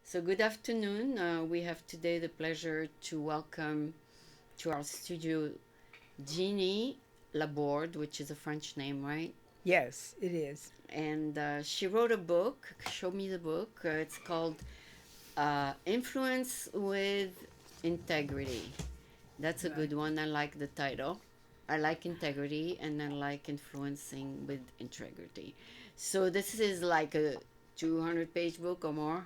So, good afternoon. We have today the pleasure to welcome to our studio Genie Laborde, which is a French name, right? Yes, it is. And she wrote a book. Show me the book. It's called Influence with Integrity. That's a Right. good one. I like the title. I like integrity and I like influencing with integrity. So, this is like a 200-page book or more.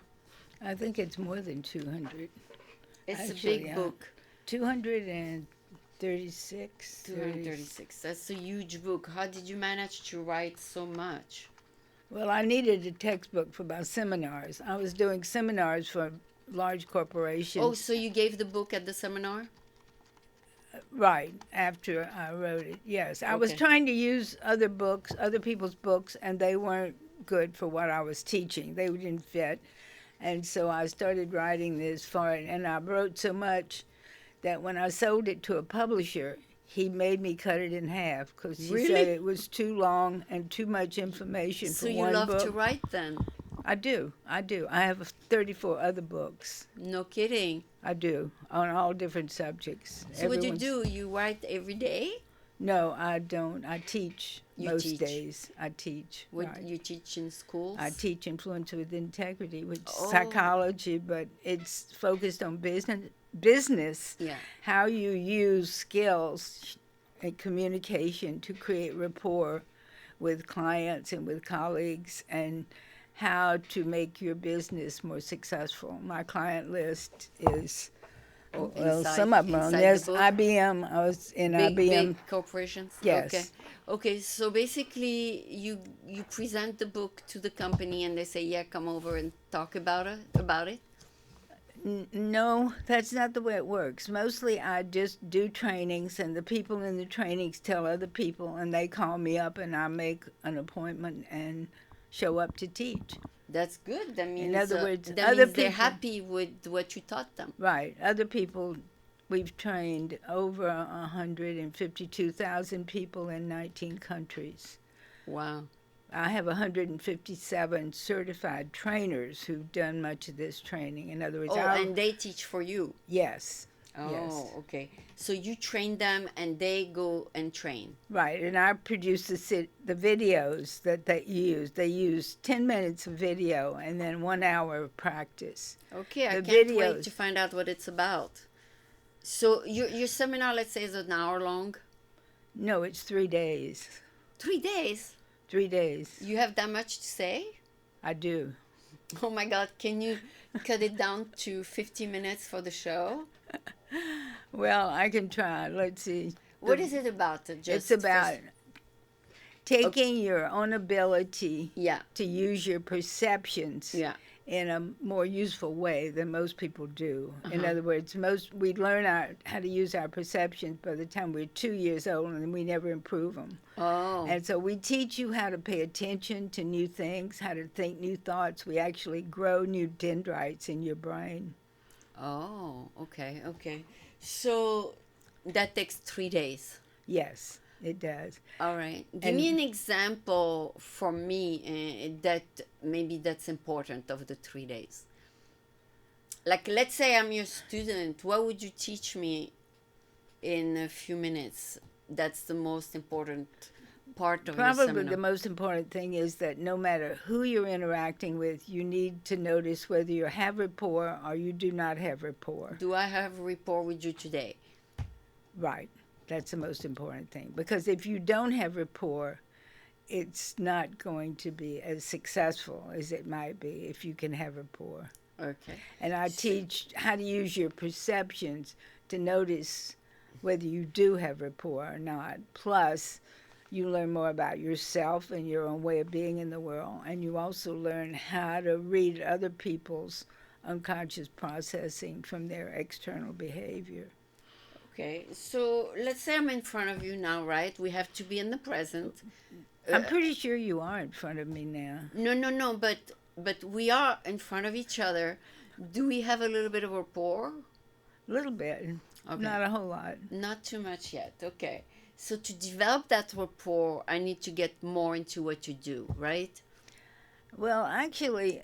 I think it's more than 200. It's a Actually, big book. 236, 30. 236. That's a huge book. How did you manage to write so much? Well, I needed a textbook for my seminars. I was doing seminars for large Oh, corporations so you gave the book at the seminar? right after I wrote it. Yes, I was Okay. trying to use other books, other people's books, and they weren't good for what I was teaching. They didn't fit. And so I started writing this for it, and I wrote so much that when I sold it to a publisher, he made me cut it in half because he said Really? it was too long and too much information So for you one love to book. write then? I do. I do. I have 34 other books. No kidding. I do on all different subjects. So what do you Everyone's do? You write every day? no, I don't. I teach You most teach. days. I teach. What Right. you teach in I schools? teach influence with integrity, which is Oh, psychology, but it's focused on business, yeah. how you use skills and communication to create rapport with clients and with colleagues and how to make your business more successful. My client list is Oh, well, some of them are. inside the There's book? IBM. I was in Big IBM. corporations. Okay. Yes. Okay, so basically you present the book to the company and they say, "Yeah, come over and talk about it." No, that's not the way it works. Mostly I just do trainings, and the people in the trainings tell other people, and they call me up, and I make an appointment and show up to teach. That's good. In other words, That other means they're people, happy with what you taught them. right, other people, we've trained over 152,000 people in 19 countries. Wow. I have 157 certified trainers who've done much of this training. In other words, Oh, and they teach for you. yes, Oh, yes. okay. So you train them and they go and train. Right, and I produce the videos that they use. They use 10 minutes of video and then 1 hour of practice. Okay, I The can't wait to videos, find out what it's about. So your seminar, let's say, is an hour long. no, it's 3 days. 3 days. 3 days. You have that much to say? I do. Oh my God, can you cut it down to 50 minutes for the show? Well, I can try. Let's see. What is it about? It's Just about first. Okay. taking your own ability Yeah, to use your perceptions yeah. in a more useful way than most people do. In Uh-huh. other words, we learn how to use our perceptions by the time we're 2 years old, and we never improve them. Oh, And so we teach you how to pay attention to new things, how to think new thoughts. We actually grow new dendrites in your brain. oh, okay, okay. So that takes 3 days. Yes, it does. All right. Give me an And example for me that maybe that's important of the 3 days. Like, let's say I'm your student. What would you teach me in a few minutes? That's the most important part of your probably seminar. the most important thing is that no matter who you're interacting with, you need to notice whether you have rapport or you do not have rapport. Do I have a rapport with you today? Right. That's the most important thing. Because if you don't have rapport, it's not going to be as successful as it might be if you can have rapport. Okay. And I So, teach how to use your perceptions to notice whether you do have rapport or not. Plus, you learn more about yourself and your own way of being in the world. And you also learn how to read other people's unconscious processing from their external behavior. okay. So let's say I'm in front of you now, right? We have to be in the present. Uh, I'm pretty sure you are in front of me now. no, no, no. But we are in front of each other. Do we have a little bit of rapport? A little bit, Okay. not a whole lot. Not too much yet. Okay. So to develop that rapport, I need to get more into what you do, right? Well, actually,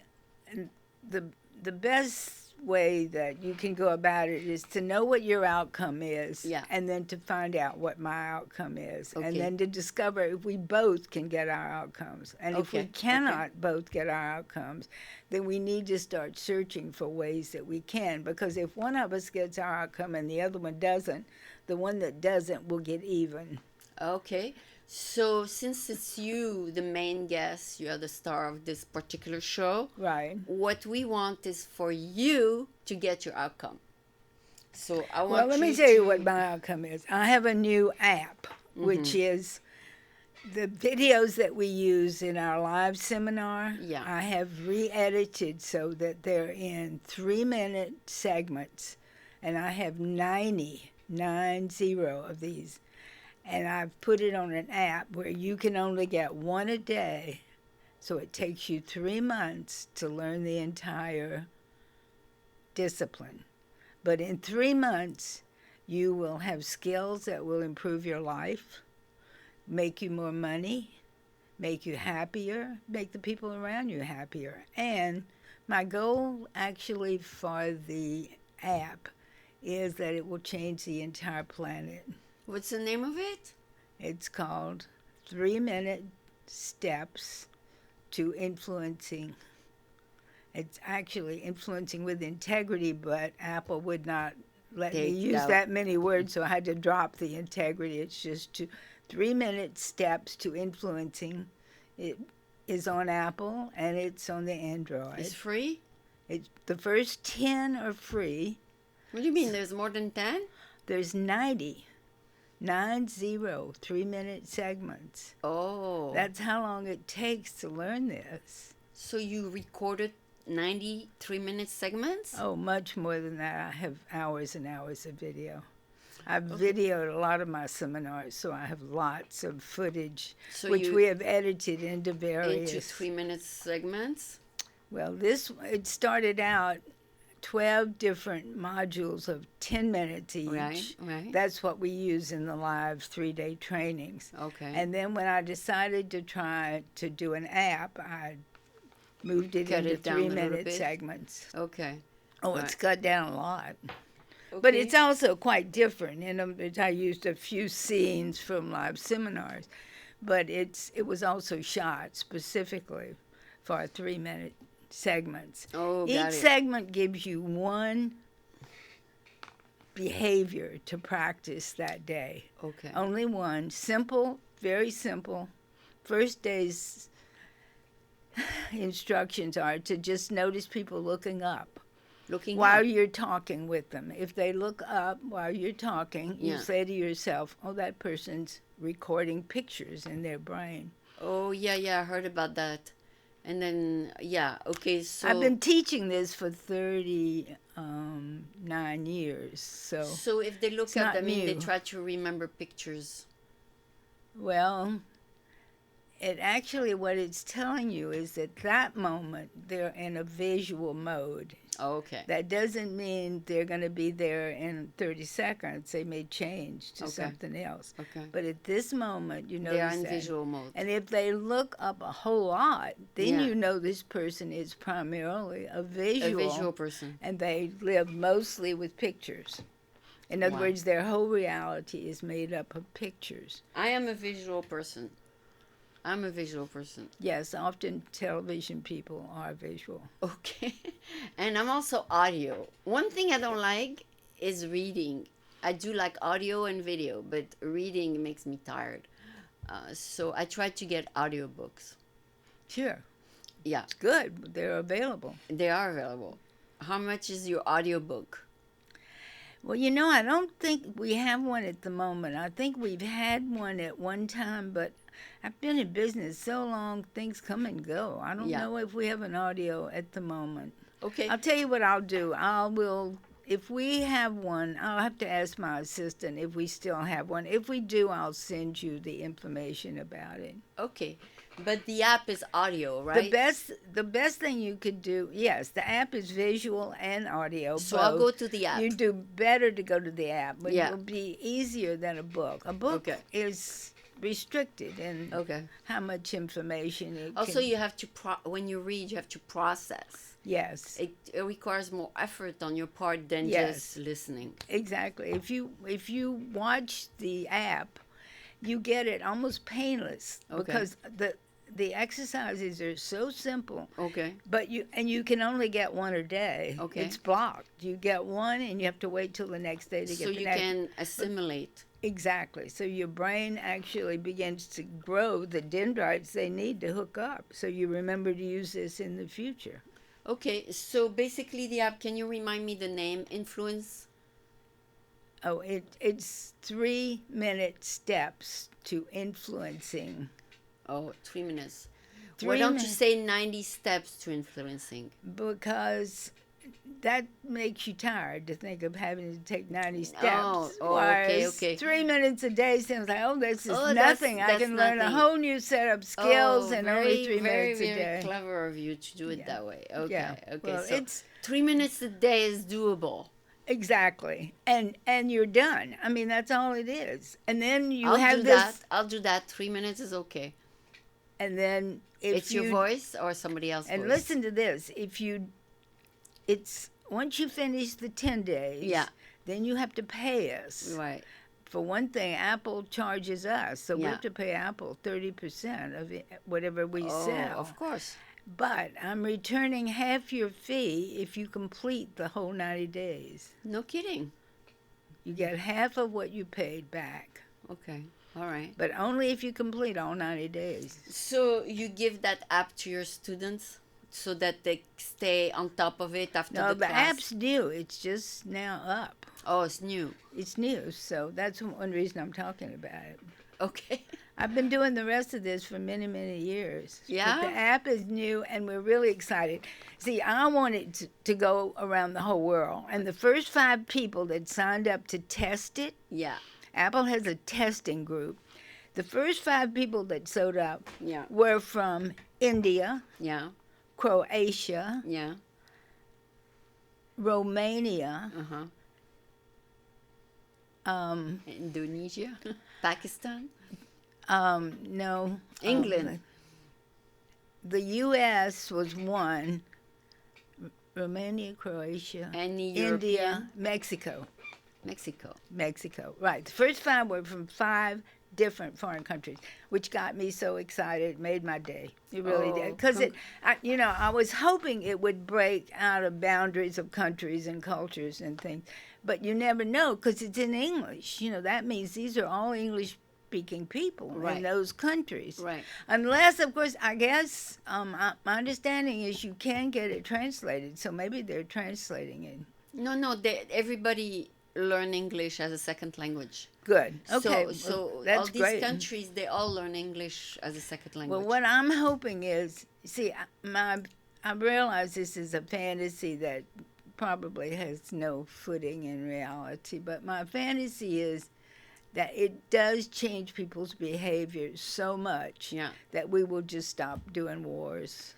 the the best way that you can go about it is to know what your outcome is, Yeah. and then to find out what my outcome is, Okay. and then to discover if we both can get our outcomes. And if we Okay. cannot both get our outcomes, then we need to start searching for ways that we can, because if one of us gets our outcome and the other one doesn't, the one that doesn't will get even. Okay. So since it's you, the main guest, you are the star of this particular show. Right. What we want is for you to get your outcome. So I want Well, let me tell you what my outcome is. I have a new app, which is the videos that we use in our live seminar. Yeah. I have re-edited so that they're in 3-minute segments, and I have 90 of these. And I've put it on an app where you can only get one a day. So it takes you 3 months to learn the entire discipline. But in 3 months, you will have skills that will improve your life, make you more money, make you happier, make the people around you happier. And my goal actually for the app is that it will change the entire planet. What's the name of it? It's called 3-Minute Steps to Influencing. It's actually influencing with integrity, but Apple would not let me use that many words, so I had to drop the integrity. It's just 3-minute steps to influencing. It is on Apple and it's on the Android. It's free? The first 10 are free. What do you mean? There's more than 10? There's 90 3-minute segments. Oh. That's how long it takes to learn this. So you recorded 90 3-minute segments? Oh, much more than that. I have hours and hours of video. I've videoed a lot of my seminars, so I have lots of footage, which we have edited into various... Into 3-minute segments? Well, it started out 12 different modules of 10 minutes each. Right. That's what we use in the live 3-day trainings. Okay. And then when I decided to try to do an app, I moved it into 3-minute segments. Okay. Oh, it's cut down a lot. Okay. But it's also quite different. I used a few scenes from live seminars, but it was also shot specifically for 3-minute segments. Oh, Each segment gives you one behavior to practice that day. Okay. Only one. Simple, very simple. First day's instructions are to just notice people looking up. While you're talking with them. If they look up while you're talking, you say to yourself, oh, that person's recording pictures in their brain. Oh, yeah, I heard about that. And then, okay, so... I've been teaching this for 39 years, so... So if they look up, they try to remember pictures. Well, what it's telling you is at that moment, they're in a visual mode. Oh, okay. That doesn't mean they're going to be there in 30 seconds. They may change to something else. Okay. But at this moment, you know they are in visual mode. And if they look up a whole lot, then you know this person is primarily a visual person. And they live mostly with pictures. In other words, their whole reality is made up of pictures. I am a visual person. I'm a visual person. Yes, often television people are visual. Okay. And I'm also audio. One thing I don't like is reading. I do like audio and video, but reading makes me tired. So I try to get audiobooks. Sure. Yeah. It's good. They're available. They are available. How much is your audiobook? Well, I don't think we have one at the moment. I think we've had one at one time, but I've been in business so long, things come and go. I don't know if we have an audio at the moment. Okay. I'll tell you what I'll do. If we have one, I'll have to ask my assistant if we still have one. If we do, I'll send you the information about it. Okay. But the app is audio, right? The best thing you could do, yes, the app is visual and audio. So I'll go to the app. You do better to go to the app, but it will be easier than a book. A book is restricted in how much information it also, you have to, when you read, you have to process. Yes. It requires more effort on your part than Yes. just listening. Exactly. If you watch the app, you get it almost painless Okay. because the exercises are so simple. Okay. But you can only get one a day. Okay. It's blocked. You get one and you have to wait till the next day to So get the you next. can assimilate. Exactly. So your brain actually begins to grow the dendrites they need to hook up. So you remember to use this in the future. Okay, so basically the app, can you remind me the name? Influence? Oh, it's 3-minute steps to influencing. Oh, 3 minutes. Why Three don't you minutes. say 90 steps to influencing? Because that makes you tired to think of having to take 90 steps. Oh, okay, Whereas okay. 3 minutes a day sounds like, oh, this is Oh, nothing. I that's can learn a nothing. whole new set of skills Oh, in very, only 3 very, minutes a very day. clever of you to do it Yeah. that way. Okay, Yeah. okay. Well, So it's 3 minutes a day is doable. exactly. And you're done. I mean, that's all it is. And then you I'll have do this that. I'll do that. 3 minutes is okay. and then if It's your voice or somebody else's and voice? listen to this, it's once you finish the 10 days, Yeah. then you have to pay us. Right. For one thing, Apple charges us, so we Yeah. have to pay Apple 30% of whatever we Oh, sell. of course. But I'm returning half your fee if you complete the whole 90 days. No kidding. You get half of what you paid back, Okay. All right. but only if you complete all 90 days. So you give that app to your students so that they stay on top of it after No, the the class? app's new. It's just now up. Oh, it's new. It's new, so that's one reason I'm talking about it. Okay. I've been doing the rest of this for many, many years. Yeah? But the app is new, and we're really excited. See, I wanted to go around the whole world, and the first 5 people that signed up to test it, Yeah. Apple has a testing group. The first 5 people that showed up Yeah. were from India, Yeah. Croatia, Yeah. Romania, Uh-huh. um, Indonesia. Pakistan. no, England. the U.S. was one. Romania, Croatia, Any India, European? Mexico. Mexico. Right. The first 5 were from 5 different foreign countries, which got me so excited. It made my day. It really Oh, did. Because I was hoping it would break out of boundaries of countries and cultures and things. But you never know because it's in English. That means these are all English-speaking people Right. in those countries. Right. Unless, of course, I guess my understanding is you can get it translated. So maybe they're translating it. No, everybody learn English as a second language. Good. Okay. So that's all these great. countries, they all learn English as a second language. Well, what I'm hoping is, see, I realize this is a fantasy that probably has no footing in reality, but my fantasy is that it does change people's behavior so much Yeah. that we will just stop doing wars.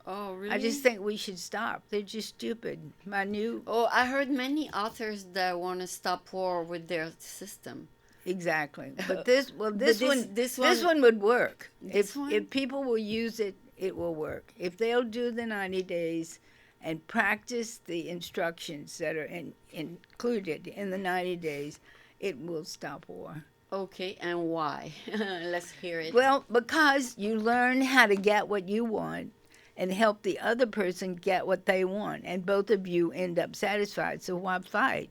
Oh, really? I just think we should stop. They're just stupid. Oh, I heard many authors that want to stop war with their system. Exactly. But this this one would work. This one? If people will use it, it will work. If they'll do the 90 days and practice the instructions that are included in the 90 days, it will stop war. Okay, and why? Let's hear it. Well, because you learn how to get what you want and help the other person get what they want, and both of you end up satisfied. So why fight?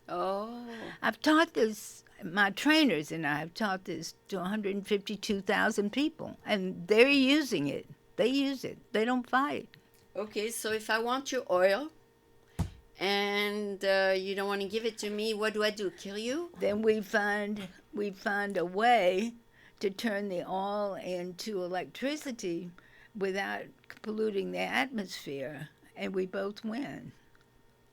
Oh. I've taught this, my trainers and I have taught this to 152,000 people, and they're using it. They use it. They don't fight. Okay, so if I want your oil and you don't want to give it to me, what do I do? Kill you? Then we find a way to turn the oil into electricity without polluting the atmosphere, and we both win.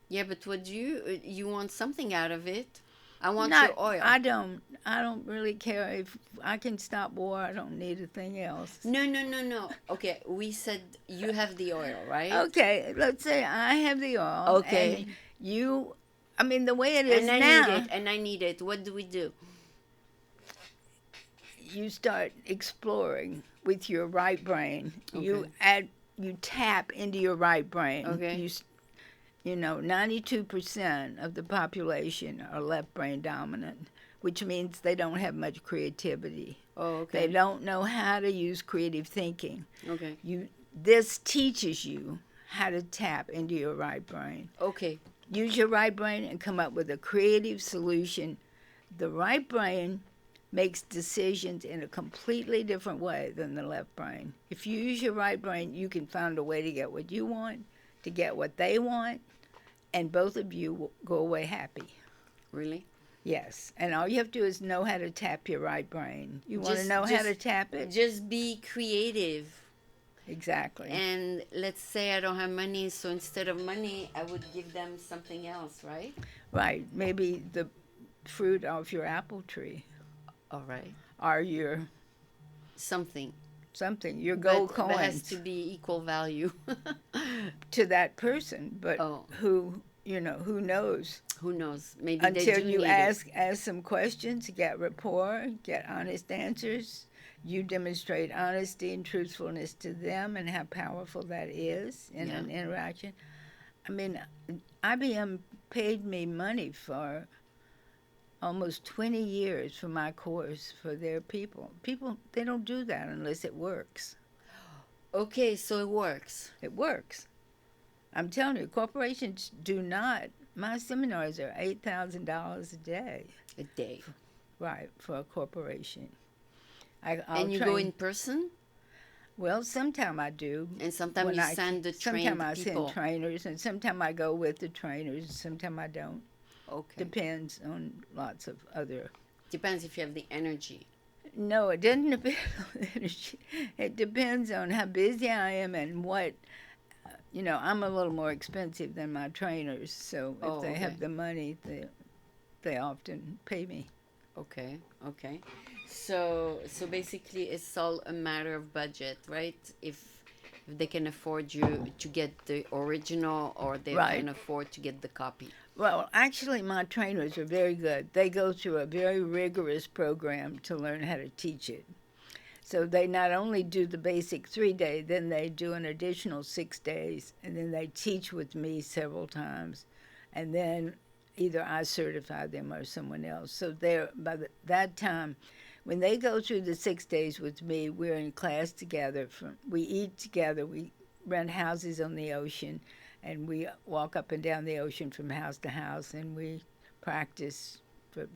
Yeah, but what do you want something out of it? I want Not, your oil. I don't really care if I can stop war. I don't need a thing else. No. Okay, we said you have the oil, right? Okay, let's say I have the oil. Okay. And the way it is now. I need it. What do we do? You start exploring with your right brain. Okay. You add you tap into your right brain. Okay. You know, 92% of the population are left brain dominant, which means they don't have much creativity. Oh, They okay. don't know how to use creative thinking. Okay. This teaches you how to tap into your right brain. Okay. Use your right brain and come up with a creative solution. The right brain makes decisions in a completely different way than the left brain. If you use your right brain, you can find a way to get what you want, to get what they want, and both of you will go away happy. Really? Yes, and all you have to do is know how to tap your right brain. You want to know how to tap it? Just be creative. Exactly. And let's say I don't have money, so instead of money, I would give them something else, right? Right. Maybe the fruit off your apple tree. All right. Or your Something. your gold But coins. that has to be equal value. To that person, but Oh. who knows? Who knows? Maybe they Until do you need ask some questions, get rapport, get honest answers. You demonstrate honesty and truthfulness to them and how powerful that is in an interaction. I mean, IBM paid me money for almost 20 years for my course for their people. People, they don't do that unless it works. Okay, so it works. It works. I'm telling you, corporations do not. My seminars are $8,000 a day. A day. Right, for a corporation. And you go in person? Well, sometimes I do. And sometimes you send the trained people? Sometimes I send trainers, and sometimes I go with the trainers, sometimes I don't. Okay. Depends on lots of other... Depends if you have the energy. No, it doesn't depend on the energy. It depends on how busy I am and what... You know, I'm a little more expensive than my trainers, so if they have the money, they often pay me. Okay, okay. So basically it's all a matter of budget, right? If they can afford you to get the original or they can afford to get the copy. Well, actually, my trainers are very good. They go through a very rigorous program to learn how to teach it. So they not only do the basic 3-day, then they do an additional 6 days, and then they teach with me several times. And then either I certify them or someone else. So by that time, when they go through the 6 days with me, we're in class together. We eat together. We rent houses on the ocean, and we walk up and down the ocean from house to house, and we practice for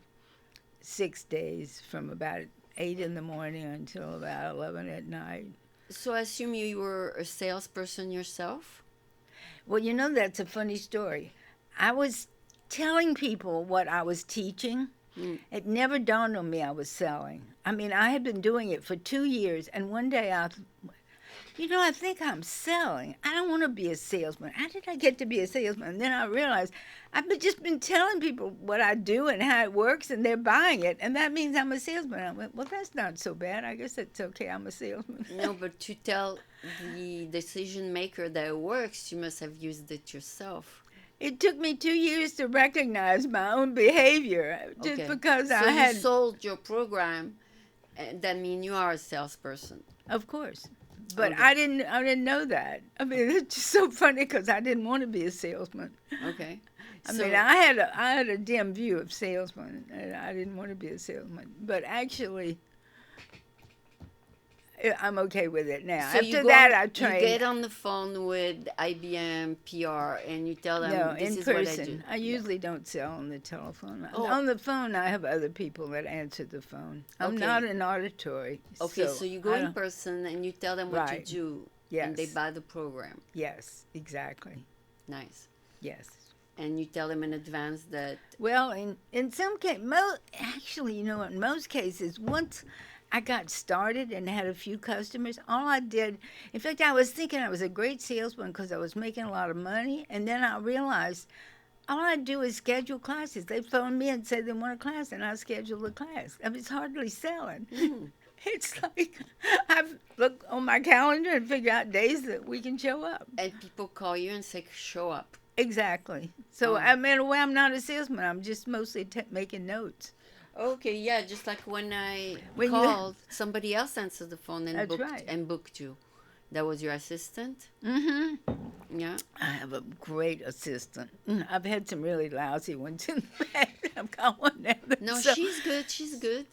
6 days from about 8 in the morning until about 11 at night. So I assume you were a salesperson yourself? Well, you know, that's a funny story. I was telling people what I was teaching. It never dawned on me I was selling. I mean, I had been doing it for 2 years, and one day I think I'm selling. I don't want to be a salesman. How did I get to be a salesman? And then I realized I've just been telling people what I do and how it works, and they're buying it, and that means I'm a salesman. I went, well, that's not so bad. I guess it's okay. I'm a salesman. No, but to tell the decision maker that it works, you must have used it yourself. It took me 2 years to recognize my own behavior, just because I had... So you sold your program, and that means you are a salesperson. Of course. But I didn't know that. I mean, it's just so funny because I didn't want to be a salesman. Okay. I mean, I had a dim view of salesman, and I didn't want to be a salesman. But actually, I'm okay with it now. So After that, I trained. You get on the phone with IBM PR and you tell them this is what I do. I usually don't sell on the telephone. On the phone, I have other people that answer the phone. I'm not an auditory. Okay, so you go in person and you tell them what you do. Yes. And they buy the program. Yes, exactly. Nice. Yes. And you tell them in advance that... Well, in some cases, actually, you know, in most cases, once I got started and had a few customers, all I did, in fact, I was thinking I was a great salesman because I was making a lot of money, and then I realized all I do is schedule classes. They phone me and say they want a class, and I schedule the class. I mean, it's hardly selling. It's like I look on my calendar and figure out days that we can show up. And people call you and say, show up. Exactly. So, I mean, in a way, I'm not a salesman. I'm just mostly making notes. Okay, yeah, just like when I called, somebody else answered the phone and booked you. That was your assistant? Mm-hmm. Yeah. I have a great assistant. I've had some really lousy ones in the past. I've got one now. No, So, she's good. She's good.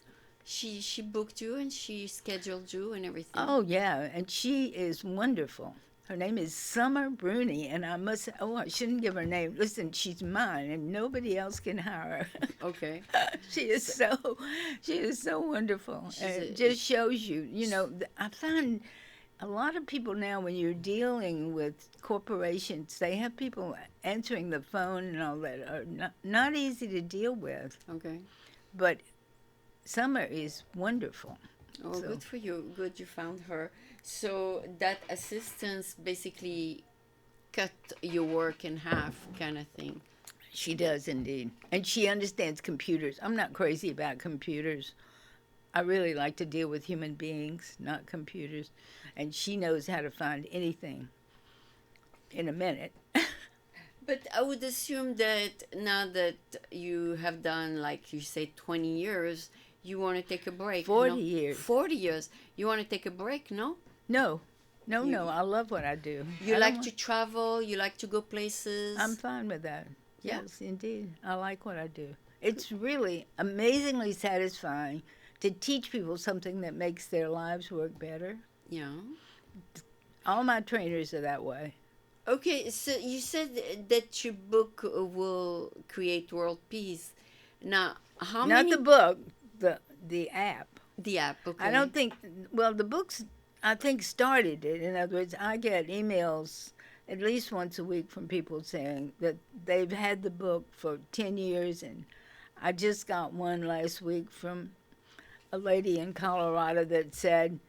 She booked you and she scheduled you and everything. oh yeah, and she is wonderful. Her name is Summer Bruni, and I shouldn't give her name. Listen, she's mine, and nobody else can hire her. Okay. she is she is so wonderful. And She's it a just shows you, I find a lot of people now, when you're dealing with corporations, they have people answering the phone and all that are not easy to deal with. okay. But Summer is wonderful. Oh, So good for you. Good you found her. So that assistance basically cut your work in half, kind of thing. she does indeed. And she understands computers. I'm not crazy about computers. I really like to deal with human beings, not computers. And she knows how to find anything in a minute. But I would assume that now that you have done, like you say, 20 years, you want to take a break. 40 no? years. 40 years. You want to take a break, no? No, no, You- no. I love what I do. You I like don't to travel, you like to go places. I'm fine with that. Yeah. Yes, indeed. I like what I do. It's really amazingly satisfying to teach people something that makes their lives work better. Yeah. All my trainers are that way. Okay, so you said that your book will create world peace. Now, how Not many? the book, the app. The app, okay. I don't think, well, the books, I think, started it. In other words, I get emails at least once a week from people saying that they've had the book for 10 years. And I just got one last week from a lady in Colorado that said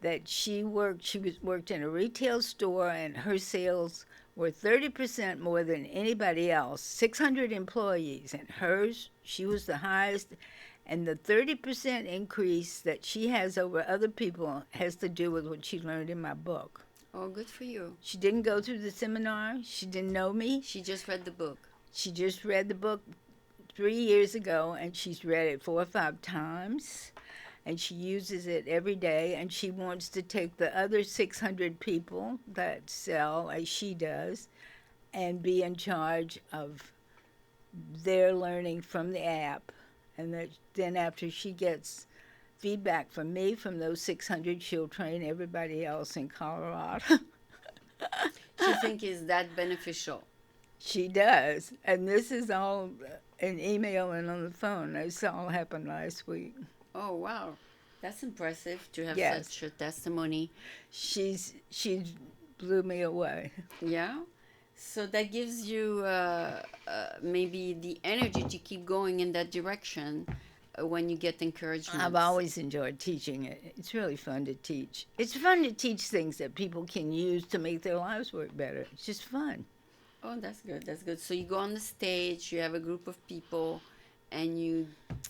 that she worked in a retail store and her sales were 30% more than anybody else, 600 employees, and hers, she was the highest. And the 30% increase that she has over other people has to do with what she learned in my book. Oh, good for you. She didn't go through the seminar. She didn't know me. She just read the book. She just read the book 3 years ago, and she's read it 4 or 5 times. And she uses it every day, and she wants to take the other 600 people that sell, as she does, and be in charge of their learning from the app. And then after she gets feedback from me from those 600, she'll train everybody else in Colorado. Do you think is that beneficial? She does. And this is all in email and on the phone. This all happened last week. Oh, wow. That's impressive to have Yes. such a testimony. She blew me away. Yeah. So that gives you maybe the energy to keep going in that direction when you get encouragement. I've always enjoyed teaching it. It's really fun to teach. It's fun to teach things that people can use to make their lives work better. It's just fun. Oh, that's good. That's good. So you go on the stage, you have a group of people, and you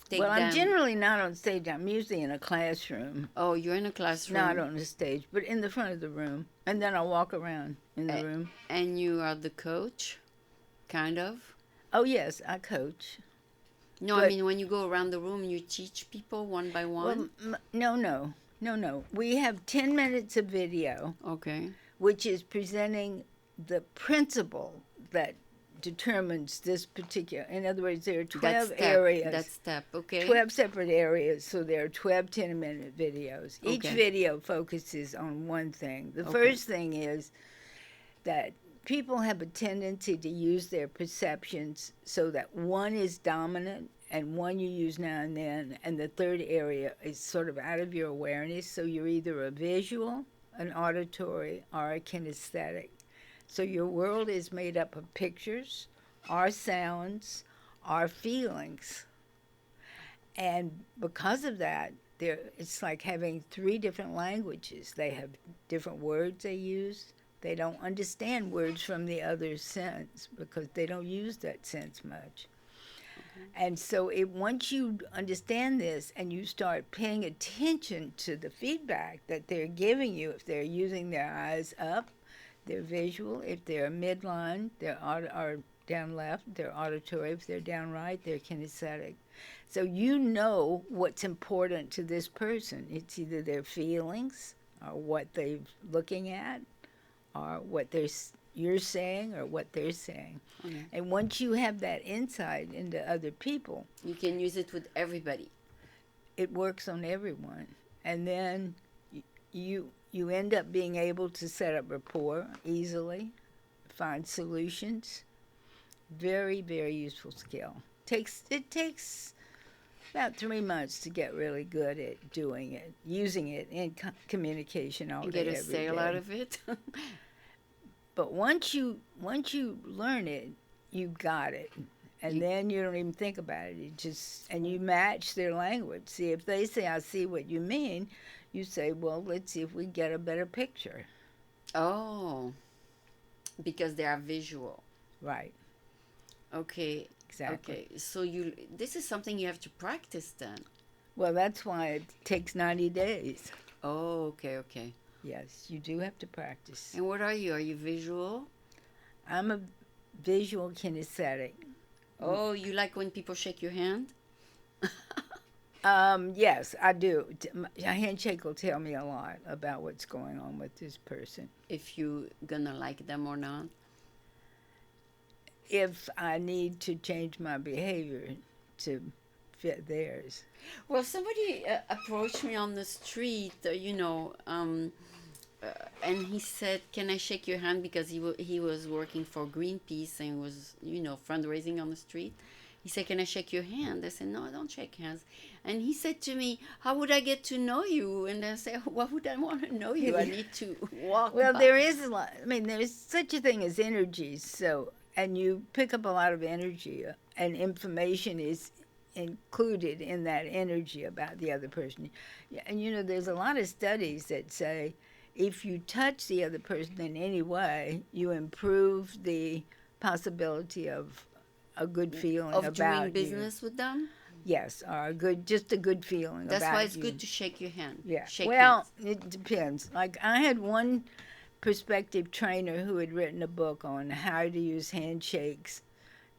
take Well, them. I'm generally not on stage. I'm usually in a classroom. Oh, you're in a classroom. Not on the stage, but in the front of the room. And then I'll walk around in the room. And you are the coach, kind of. Oh, yes, I coach. No, I But- mean when you go around the room, you teach people one by one. Well, no. We have 10 minutes of video, Okay. which is presenting the principle that determines this particular. In other words, there are 12 areas. That step. Okay. 12 separate areas, so there are 12 10-minute videos. Each Okay. video focuses on one thing. The Okay. first thing is that people have a tendency to use their perceptions so that one is dominant and one you use now and then, and the third area is sort of out of your awareness. So you're either a visual, an auditory, or a kinesthetic. So your world is made up of pictures, or sounds, or feelings. And because of that, it's like having 3 different languages. They have different words they use. They don't understand words from the other sense because they don't use that sense much. And so once you understand this and you start paying attention to the feedback that they're giving you, if they're using their eyes up, they're visual. If they're midline, or down left, they're auditory. If they're down right, they're kinesthetic. So you know what's important to this person. It's either their feelings or what they're looking at, or you're saying, or what they're saying. Okay. And once you have that insight into other people, You can use it with everybody. it works on everyone. And then you end up being able to set up rapport easily, find solutions. Very, very useful skill. It takes about 3 months to get really good at doing it, using it in communication all And day, get a every sale day. out of it. But once you learn it, you got it. And then you don't even think about it. And you match their language. See, if they say, I see what you mean, you say, well, let's see if we get a better picture. Oh, because they are visual. Right. Okay. Exactly. Okay. So this is something you have to practice then. Well, that's why it takes 90 days. Oh, okay. Yes, you do have to practice. And what are you? Are you visual? I'm a visual kinesthetic. Oh, you like when people shake your hand? Yes, I do. A handshake will tell me a lot about what's going on with this person. If you gonna like them or not? If I need to change my behavior to fit theirs. Well, somebody approached me on the street, and he said, "Can I shake your hand?" Because he was working for Greenpeace and was fundraising on the street. He said, "Can I shake your hand?" I said, "No, I don't shake hands." And he said to me, "How would I get to know you?" And I said, "Why would I want to know you? I need to walk." Well, by. there is a lot. I mean, there's such a thing as energies. So, and you pick up a lot of energy, and information is included in that energy about the other person. And there's a lot of studies that say if you touch the other person in any way, you improve the possibility of a good feeling of about doing business with them. Yes, or just a good feeling. That's about why it's you. good to shake your hand. Yeah. Shake well, hands. it depends. Like I had one prospective trainer who had written a book on how to use handshakes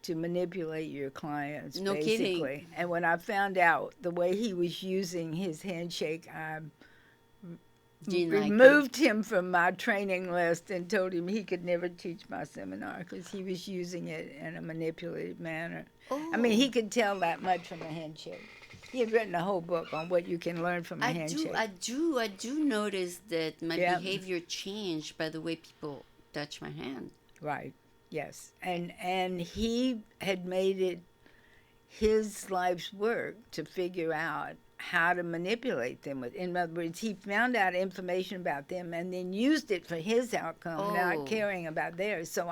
to manipulate your clients, No basically. kidding. And when I found out the way he was using his handshake, I removed him from my training list and told him he could never teach my seminar because he was using it in a manipulative manner. Oh. I mean, he could tell that much from a handshake. He had written a whole book on what you can learn from a handshake. I do notice that my behavior changed by the way people touch my hand. Right. Yes. And he had made it his life's work to figure out how to manipulate them. In other words, he found out information about them and then used it for his outcome, not caring about theirs. So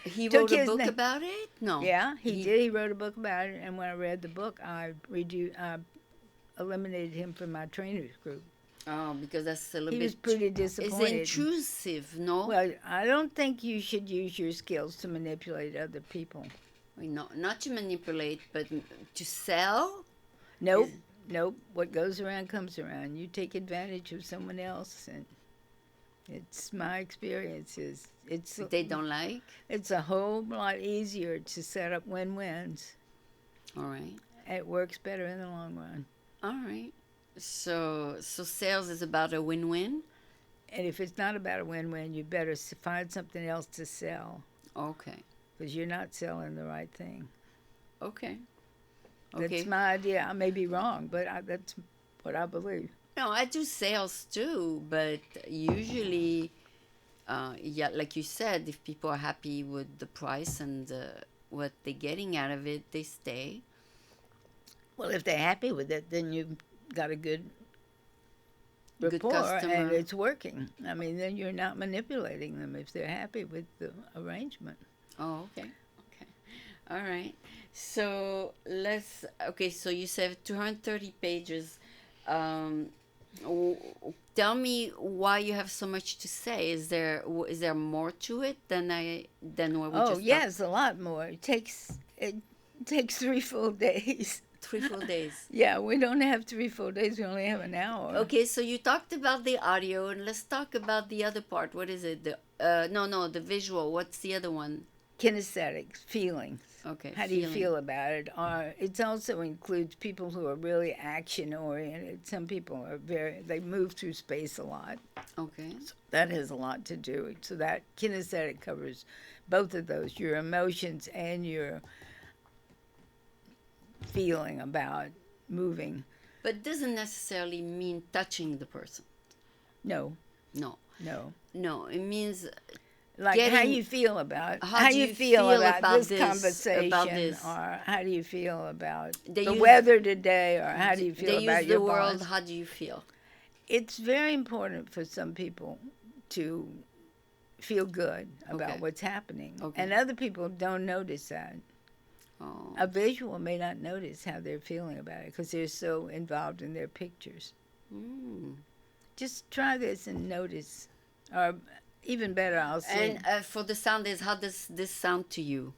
he wrote a book about it? No. Yeah, he did. He wrote a book about it, and when I read the book, I eliminated him from my trainers group. Oh, because that's a little bit... He was pretty disappointed. It's intrusive, no? Well, I don't think you should use your skills to manipulate other people. No, not to manipulate, but to sell? Nope. Nope. What goes around comes around. You take advantage of someone else, and it's my experience. It's they don't like? It's a whole lot easier to set up win-wins. All right. It works better in the long run. All right. So sales is about a win-win? And if it's not about a win-win, you better find something else to sell. Okay. Because you're not selling the right thing. Okay. That's my idea. I may be wrong, but that's what I believe. No, I do sales too, but usually, like you said, if people are happy with the price and what they're getting out of it, they stay. Well, if they're happy with it, then you've got a good rapport and it's working. I mean, then you're not manipulating them if they're happy with the arrangement. Oh, okay. All right. So so you said 230 pages. Tell me why you have so much to say. Is there more to it than what we just talked? Yes, a lot more. It takes 3 full days. 3 full days. Yeah, we don't have 3 full days. We only have an hour. Okay, so you talked about the audio, and let's talk about the other part. What is it? The visual. What's the other one? kinesthetic feelings. Okay. How do you feel about it? Or it also includes people who are really action oriented. Some people are they move through space a lot. Okay. So that has a lot to do. So that kinesthetic covers both of those, your emotions and your feeling about moving. But doesn't necessarily mean touching the person. No. No. No. No. It means like how you feel about how you feel about this conversation, about this. or how do you feel about They the use, weather today, or how do you feel about your the world. boss? How do you feel? It's very important for some people to feel good about what's happening, and other people don't notice that. Oh. A visual may not notice how they're feeling about it because they're so involved in their pictures. Just try this and notice, or even better, I'll say. And for the sound is, how does this sound to you?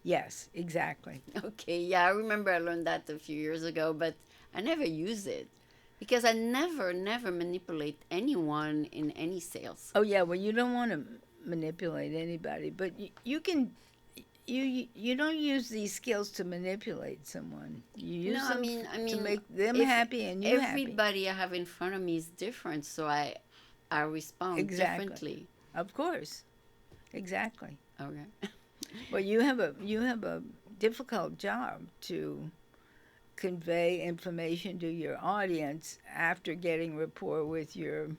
Yes, exactly. Okay, yeah, I remember I learned that a few years ago, but I never use it because I never manipulate anyone in any sales. Oh yeah, well you don't want to manipulate anybody, but you can. You don't use these skills to manipulate someone. You use them to make them happy and you happy. Everybody I have in front of me is different, so I respond differently. Of course, exactly. Okay. Well, you have a difficult job to convey information to your audience after getting rapport with your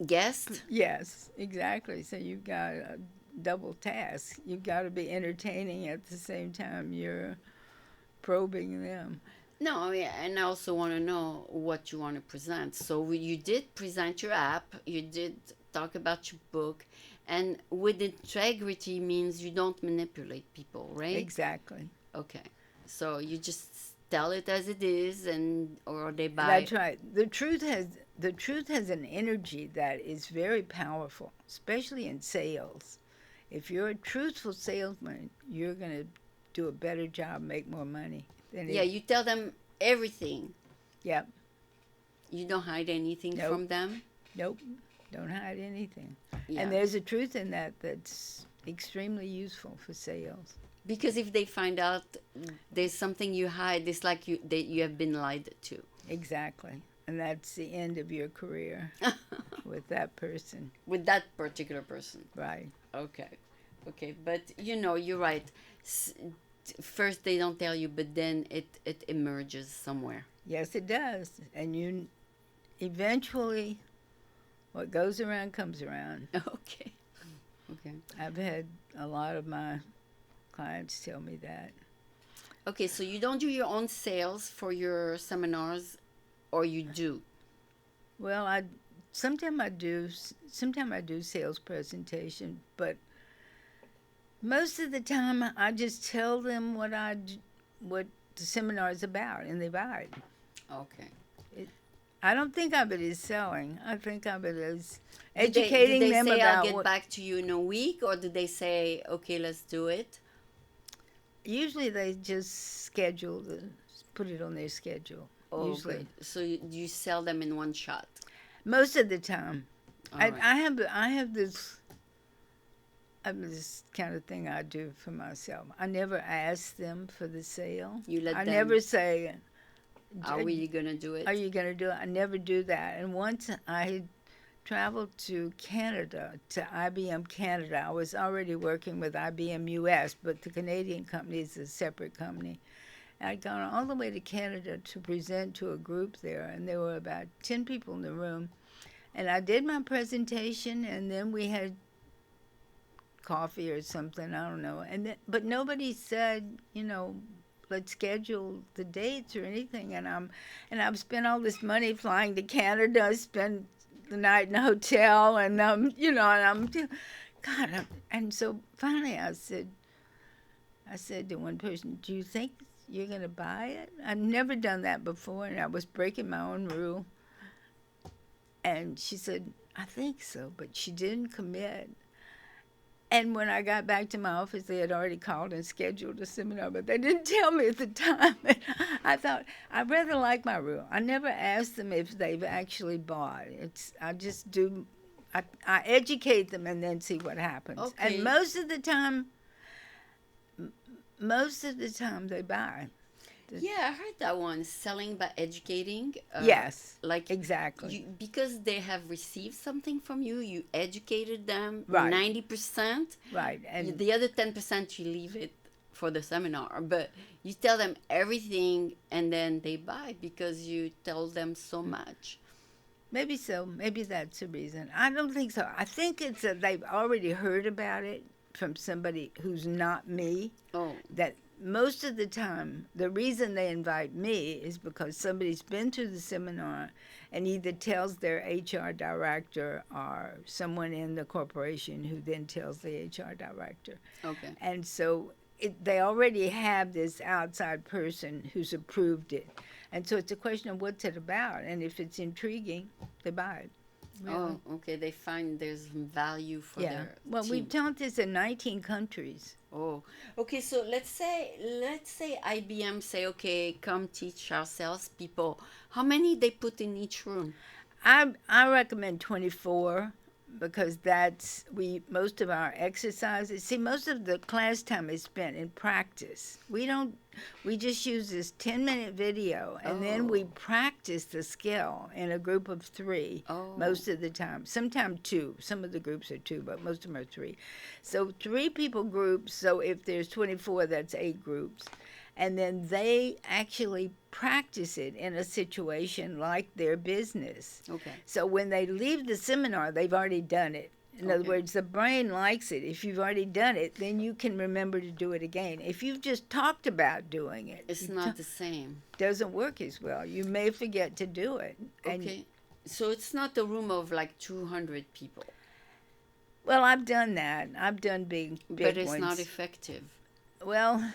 guest. Yes, exactly. So you've got a double task. You've got to be entertaining at the same time you're probing them. No, yeah, and I also want to know what you want to present. So you did present your app, you did talk about your book, and with integrity means you don't manipulate people, right? Exactly. Okay. So you just tell it as it is, and or they buy. That's right. The truth has an energy that is very powerful, especially in sales. If you're a truthful salesman, you're going to do a better job, make more money. You tell them everything. Yep. You don't hide anything from them? Nope. Don't hide anything. Yeah. And there's a truth in that that's extremely useful for sales. Because if they find out there's something you hide, it's like you have been lied to. Exactly. And that's the end of your career with that person. With that particular person. Right. Okay. But, you're right. First they don't tell you, but then it emerges somewhere. Yes, it does. And you eventually, what goes around comes around. Okay. I've had a lot of my clients tell me that. Okay, so you don't do your own sales for your seminars, or you do? Well, sometimes I do sales presentation, but most of the time I just tell them what the seminar is about, and they buy it. Okay. I don't think of it as selling. I think of it as educating them about. Did they say I'll get back to you in a week, or did they say okay, let's do it? Usually they just put it on their schedule. Oh, usually. Okay. So you sell them in one shot? Most of the time. Right. I have this kind of thing I do for myself. I never ask them for the sale. You let them. Never say, are we going to do it? Are you going to do it? I never do that. And once I had traveled to Canada, to IBM Canada. I was already working with IBM US, but the Canadian company is a separate company. I'd gone all the way to Canada to present to a group there, and there were about 10 people in the room. And I did my presentation, and then we had coffee or something, I don't know. But nobody said, let's schedule the dates or anything. And I've spent all this money flying to Canada. I spent the night in a hotel, and God. And so finally, I said to one person, "Do you think you're going to buy it?" I've never done that before, and I was breaking my own rule. And she said, "I think so," but she didn't commit. And when I got back to my office, they had already called and scheduled a seminar, but they didn't tell me at the time. And I thought, I rather like my rule. I never ask them if they've actually bought. I educate them and then see what happens. Okay. And most of the time, most of the time they buy. Yeah, I heard that one. Selling by educating. Yes, Like exactly. you, because they have received something from you, you educated them Right. 90%. Right. And The other 10% you leave it for the seminar, but you tell them everything and then they buy because you tell them so much. maybe so. Maybe that's the reason. I don't think so. I think it's that they've already heard about it from somebody who's not me. Oh, That most of the time, the reason they invite me is because somebody's been to the seminar and either tells their HR director or someone in the corporation who then tells the HR director. okay. And so they already have this outside person who's approved it. And so it's a question of what's it about. And if it's intriguing, they buy it. Really. Oh, okay. They find there's some value for Yeah. their Well, team. we've taught this in 19 countries. Oh, okay. So let's say IBM say, okay, come teach our salespeople. How many they put in each room? I recommend 24 because that's most of our exercises. See, most of the class time is spent in practice. We just use this 10-minute video and then we Oh. practice the skill in a group of 3 Oh, most of the time. Sometimes 2. Some of the groups are 2, but most of them are 3. So 3 people groups. So if there's 24, that's 8 groups. And then they actually practice it in a situation like their business. okay. So when they leave the seminar, they've already done it. In other Okay. words, the brain likes it. If you've already done it, then you can remember to do it again. If you've just talked about doing it, It's not the same. doesn't work as well. You may forget to do it. And, Okay. So it's not a room of like 200 people, well, I've done that. I've done big but it's ones. not effective. Well,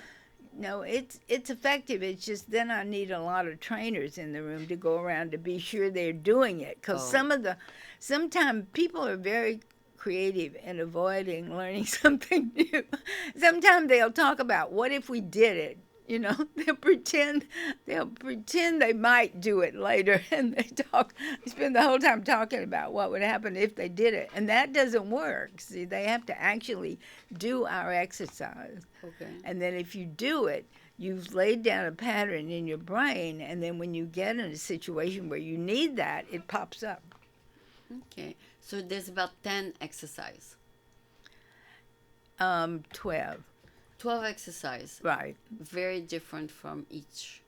no, it's effective. It's just then I need a lot of trainers in the room to go around to be sure they're doing it. Because Oh. sometimes people are very creative in avoiding learning something new. Sometimes they'll talk about what if we did it. You know, they'll pretend they might do it later, and they spend the whole time talking about what would happen if they did it, and that doesn't work. See, they have to actually do our exercise. Okay. And then if you do it, you've laid down a pattern in your brain, and then when you get in a situation where you need that, it pops up. Okay. So there's about 10 exercise. 12, 12 exercise. right. Very different from each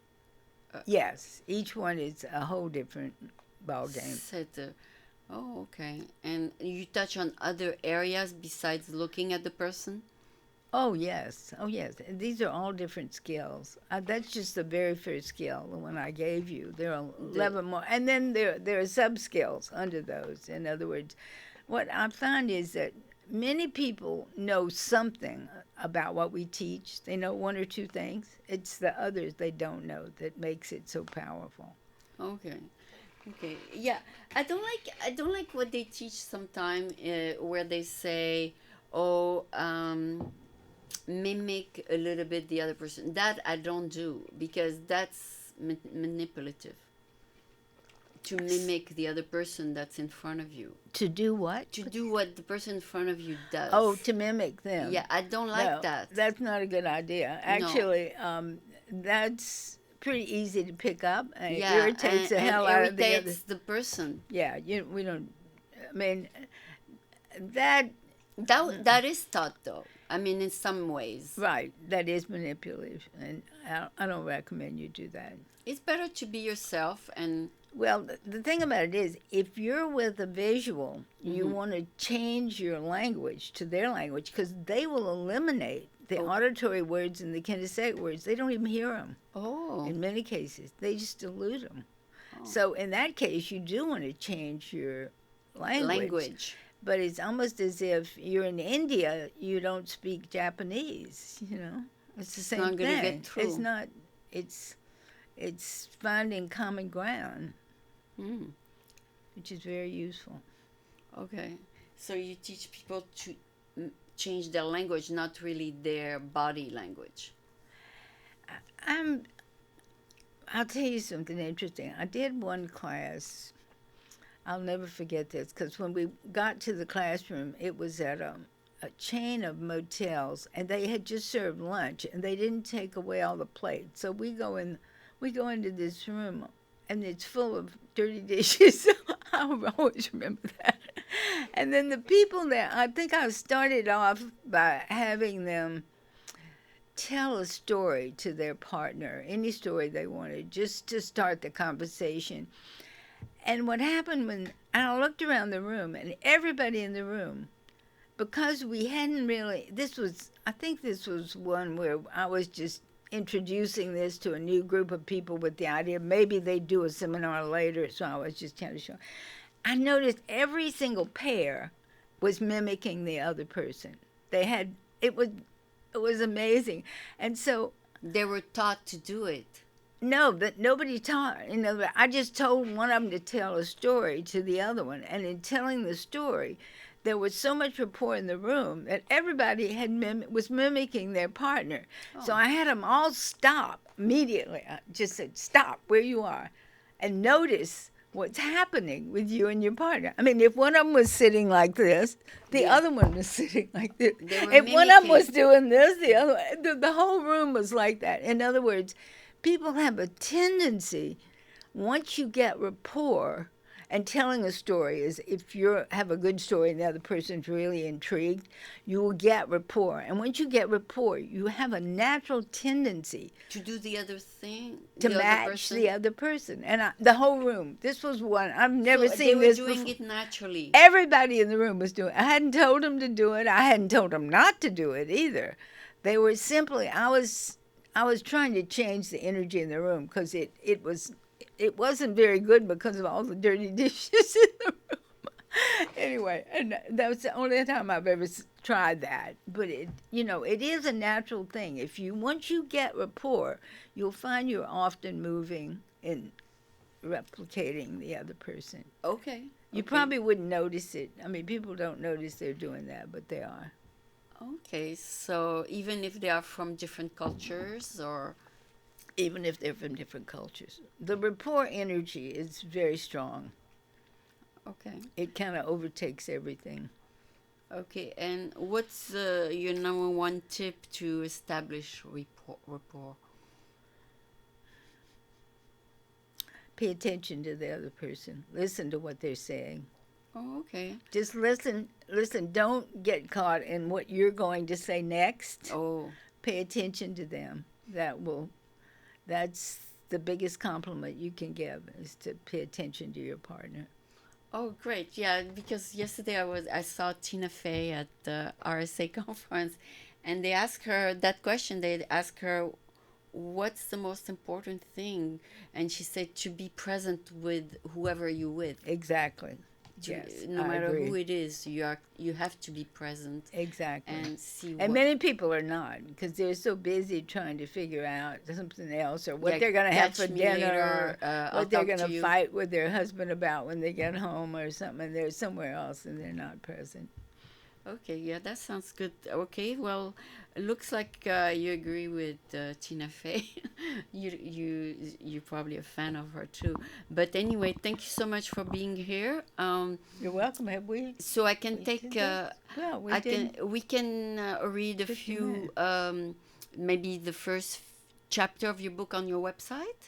Yes, each one is a whole different ball game. set. Oh, okay. And you touch on other areas besides looking at the person? Oh, yes. Oh, yes. And these are all different skills. That's just the very first skill, the one I gave you. There are 11 more. And then there are sub-skills under those. In other words, what I find is that many people know something about what we teach. They know 1 or 2 things. It's the others they don't know that makes it so powerful. Okay. Okay. Yeah. I don't like what they teach sometimes where they say, oh, mimic a little bit the other person. That I don't do because that's manipulative. To mimic the other person that's in front of you. To do what? To do what the person in front of you does. Oh, to mimic them. Yeah, I don't like No, that. that's not a good idea. Actually, that's pretty easy to pick up. And it irritates the hell out of the other. Irritates the person. Yeah, we don't. I mean, that That is taught though. I mean, in some ways, right. That is manipulative, and I don't recommend you do that. it's better to be yourself and. Well, the thing about it is, if you're with a visual, you want to change your language to their language because they will eliminate the auditory words and the kinesthetic words. They don't even hear them. Oh. In many cases, they just dilute them. So in that case, you do want to change your language. But it's almost as if you're in India, you don't speak Japanese. You know, it's the same not gonna thing. get through. It's not. It's finding common ground, which is very useful. Okay. So you teach people to change their language, not really their body language. I'll tell you something interesting. I did one class. I'll never forget this because when we got to the classroom, it was at a chain of motels, and they had just served lunch, and they didn't take away all the plates. So we go into this room, and it's full of dirty dishes. I always remember that. And then the people there, I think I started off by having them tell a story to their partner, any story they wanted, just to start the conversation. And what happened when I looked around the room, and everybody in the room, because we hadn't really, I think this was one where I was just introducing this to a new group of people with the idea maybe they'd do a seminar later, so I was just kind of showing. I noticed every single pair was mimicking the other person. It was amazing. And so They were taught to do it. no, but nobody taught. I just told one of them to tell a story to the other one, and in telling the story, there was so much rapport in the room that everybody was mimicking their partner. Oh. So I had them all stop immediately. I just said, "Stop where you are, and notice what's happening with you and your partner." I mean, if one of them was sitting like this, the Yeah. other one was sitting like this. They were If one of them was mimicking. doing this, the other, the whole room was like that. In other words, people have a tendency, once you get rapport, and telling a story is, if you have a good story and the other person's really intrigued, you will get rapport. And once you get rapport, you have a natural tendency To do the other thing? to the other match person? the other person. And the whole room, this was one, I've never So seen they this were doing before. it naturally. Everybody in the room was doing it. I hadn't told them to do it. I hadn't told them not to do it either. They were simply, I was trying to change the energy in the room because it wasn't very good because of all the dirty dishes in the room. Anyway, and that was the only time I've ever tried that. But it is a natural thing. Once you get rapport, you'll find you're often moving and replicating the other person. Okay. You okay. probably wouldn't notice it. I mean, people don't notice they're doing that, but they are. Okay, so even if they are from different cultures, or Even if they're from different cultures. The rapport energy is very strong. okay, It kind of overtakes everything. okay. And what's your number one tip to establish rapport? Pay attention to the other person. Listen to what they're saying. Oh, okay. Just listen. Listen. Don't get caught in what you're going to say next. Oh, Pay attention to them. That's the biggest compliment you can give, is to pay attention to your partner. oh, great. Yeah, because yesterday I saw Tina Fey at the RSA conference, and they asked her that question. They asked her, "What's the most important thing?" And she said, "To be present with whoever you're with. Exactly. To, Yes, no I matter agree. who it is, you have to be present Exactly. and see And what." many people are not, because they're so busy trying to figure out something else, or what Yeah, they're going to have catch for me dinner, later, or I'll what they're talk going to to you. fight with their husband about when they get home or something, and they're somewhere else and they're not present. Okay, yeah, that sounds good. Okay, well, it looks like you agree with Tina Fey. You're probably a fan of her too. But anyway, thank you so much for being here. You're welcome. Have we? So I can We take. did that? Well, we I did. can. We can read a 50 few. Maybe the first chapter of your book on your website.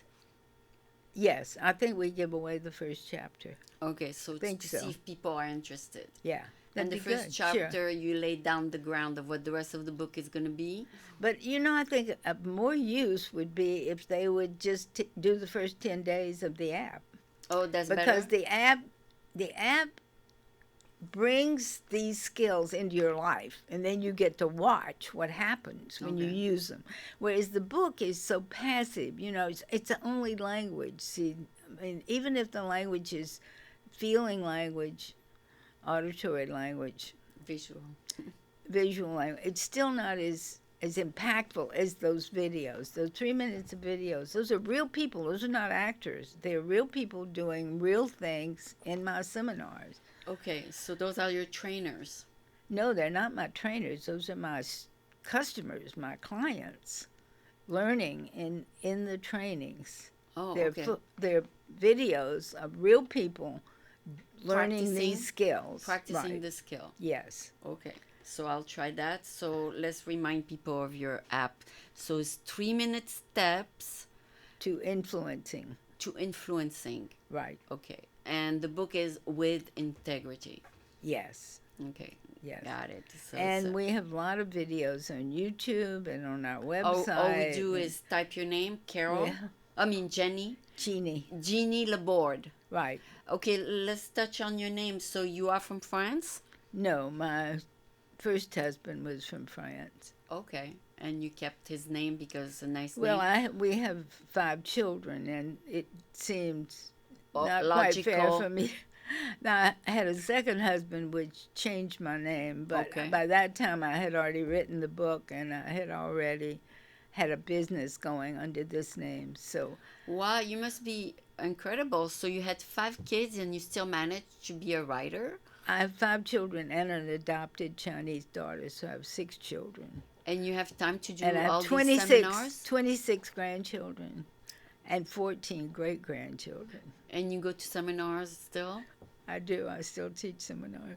Yes, I think we give away the first chapter. Okay, so Think to so. see if people are interested. Yeah. And That'd the be first good. Sure. chapter, you lay down the ground of what the rest of the book is going to be. But I think more use would be if they would just do the first 10 days of the app, Oh, that's because better. the app brings these skills into your life, and then you get to watch what happens when you Okay. use them. Whereas the book is so passive. It's the only language. See, I mean, even if the language is feeling language, auditory language, Visual. visual language, it's still not as impactful as those videos. Those 3 minutes of videos, those are real people. Those are not actors. They're real people doing real things in my seminars. Okay, so those are your trainers. No, they're not my trainers. Those are my customers, my clients, learning in the trainings. Oh, They're okay. they're videos of real people learning Practicing- these skills. Practicing Right. the skill. Yes. Okay. So I'll try that. So let's remind people of your app. So it's 3-minute steps To influencing. to influencing. Right. Okay. And the book is With Integrity. Yes. Okay. Yes. Got it. So And we have a lot of videos on YouTube and on our website. all we do is type your name, Carol. Yeah. I mean, Jenny. Genie Laborde. Right. Okay, let's touch on your name. So you are from France? No, my first husband was from France. Okay. And you kept his name because it's a nice Well, name? we have 5 children, and it seemed not logical. quite fair for me. Now, I had a second husband, which changed my name, but Okay. by that time I had already written the book, and I had already had a business going under this name. So, Wow, you must be incredible. So you had 5 kids and you still managed to be a writer? I have 5 children and an adopted Chinese daughter, so I have 6 children. And you have time to do And I all have these seminars? 26 grandchildren and 14 great-grandchildren. And you go to seminars still? I do. I still teach seminars.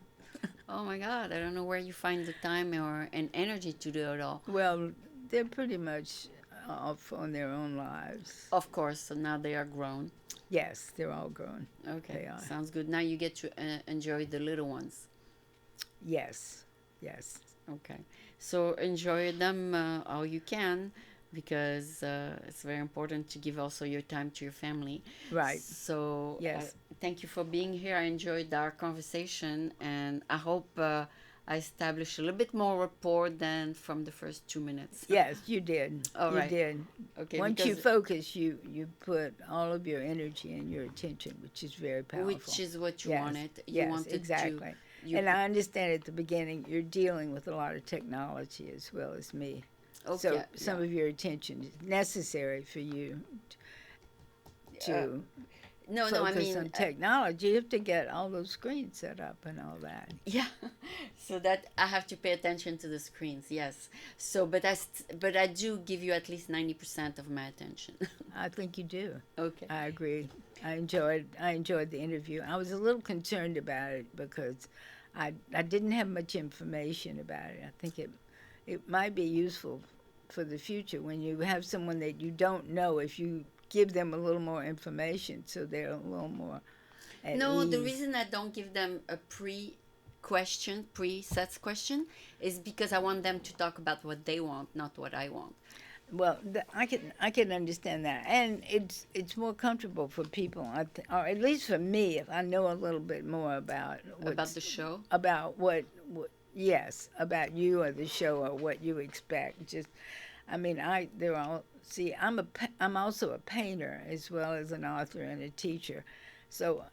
Oh my God, I don't know where you find the time or and energy to do it all. Well, they're pretty much off on their own lives. Of course, so now they are grown. Yes, they're all grown. Okay, They are. sounds good. Now you get to enjoy the little ones. Yes, yes. Okay, so enjoy them all you can because it's very important to give also your time to your family. Right. So Yes. thank you for being here. I enjoyed our conversation, and I hope I established a little bit more rapport than from the first 2 minutes. Yes, you did. All you right. did. Okay. Once you because- focus, you put all of your energy and your attention, which is very powerful. which is what you Yes, wanted. You yes, wanted exactly. to. You, And I understand at the beginning you're dealing with a lot of technology as well as me. okay, So some of your attention is necessary for you to no, focus I mean, on technology. You have to get all those screens set up and all that. yeah. So that I have to pay attention to the screens. Yes. So, but I do give you at least 90% of my attention. I think you do. Okay. I agree. I enjoyed the interview. I was a little concerned about it because I didn't have much information about it. I think it might be useful for the future when you have someone that you don't know, if you give them a little more information so they're a little more at No, the ease. reason I don't give them a preset question, is because I want them to talk about what they want, not what I want. Well, I can understand that, and it's more comfortable for people, or at least for me, if I know a little bit more about The show? about what yes, about you or the show or what you expect. Just, I mean, they're all see. I'm also a painter as well as an author and a teacher, so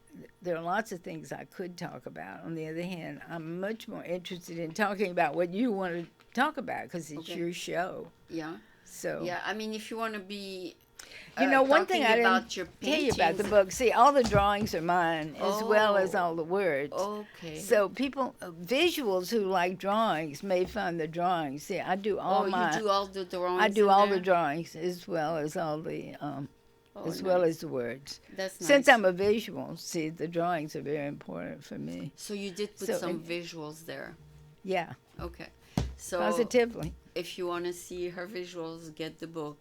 there are lots of things I could talk about. On the other hand, I'm much more interested in talking about what you want to talk about because it's Okay. your show. Yeah. So Yeah, I mean, if you want to be, you know, one thing talking I about didn't your tell you about the paintings- book. See, all the drawings are mine as well as Oh. all the words. Okay. So people, visuals who like drawings may find the drawings. See, I do all my. you do all the drawings. I do in all there? the drawings as well as all the Oh, as well nice. as the words. That's nice. Since I'm a visual, see, the drawings are very important for me. So you did put So, some and- visuals there. Yeah, Okay. So positively. if you want to see her visuals, get the book,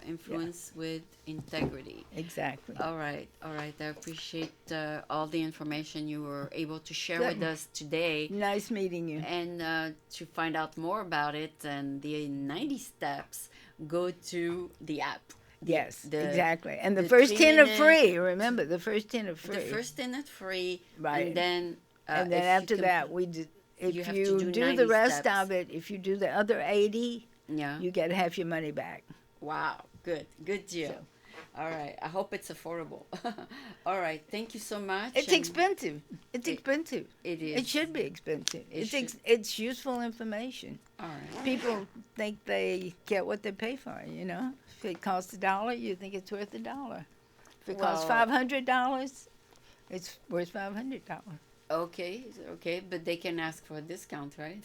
Influence with Integrity. Exactly. All right. I appreciate all the information you were able to share Good. with us today. Nice meeting you. And to find out more about it and the 90 steps, go to the app. Yes, the- exactly. And the the first 10 are 3-minute free. Remember, the first 10 are free. The first in it free, Right. and then and then if you after can- that, if you you, have to do do 90 the rest steps. of it, if you do the other 80, yeah. you get half your money back. Wow, good deal. So- All right, I hope it's affordable. All right, thank you so much. It's and expensive. It's it- expensive. It is. It should be expensive. It It's useful information. All right. People think they get what they pay for, you know. If it costs $1, you think it's worth $1. If it costs Well- $500, it's worth $500. Okay, but they can ask for a discount, right?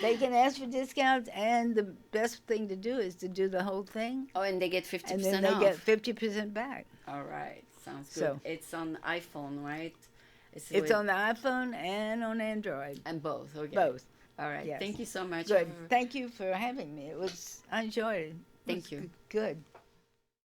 They can ask for discounts, and the best thing to do is to do the whole thing, Oh, and they get 50% and then they off. get 50% back. All right, sounds good. So- It's on iPhone, right? It's with- on the iPhone and on Android, and both. Okay. both. All right. Yes. Thank you so much. Good. Thank you for having me. I enjoyed it. Thank you. Good.